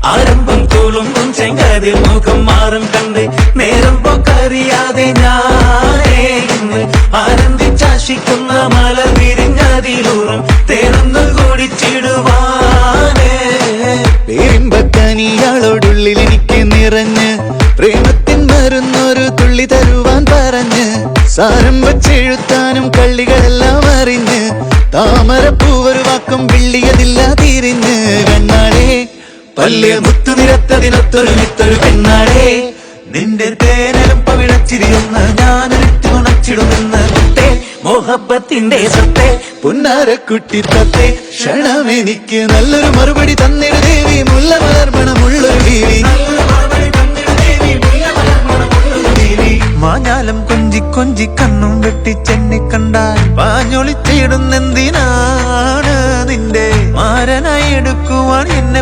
ആരംഭം തുളുമ്പും ചെങ്കതിൽ മുഖം മാറും കണ്ട് നേരം പോക്കറിയാതെ ഞാനേ ഇന്ന് ആനന്ദിച്ചാശിക്കുന്ന മല വിരിഞ്ഞതിലൂറും തേനൊന്നു കുടിച്ചിടുവാനേ. പേരിമ്പക്കനിയാളോടുള്ളിൽ എനിക്ക് നിറഞ്ഞ് പ്രേമത്തിൻ മരുന്നൊരു തുള്ളി തരുവാൻ പറഞ്ഞ് സാരം വച്ചെഴുത്താനും കള്ളികളെല്ലാം അറിഞ്ഞ് താമരപ്പൂവൊരു വാക്കും വിള്ളിയതില്ല തിരിഞ്ഞ് കണ്ണാടേ പല്ല് മുത്തു നിരത്തതിനൊത്തൊരു മിത്തൊരു പെണ്ണാടേ നിന്റെ തേനലും പവിഴച്ചിരിയുന്ന ഞാനൊരിട്ട് ഉണച്ചിടുമെന്ന് മുത്തേ മോഹബത്തിന്റെ സത്തേ പുന്നാരക്കുട്ടി തത്തേ ക്ഷണമെനിക്ക് നല്ലൊരു മറുപടി തന്നിരു ദേവി മുല്ല മലർമണമുള്ളൊരു ദേവി മാഞ്ഞാലം കൊഞ്ചി കൊഞ്ചി കണ്ണും വെട്ടിച്ചെന്നെ കണ്ടാൽ പാഞ്ഞൊളിച്ചിടുന്നെന്തിനാണ് നിന്റെ മാരനായി എടുക്കുവാൻ എന്നെ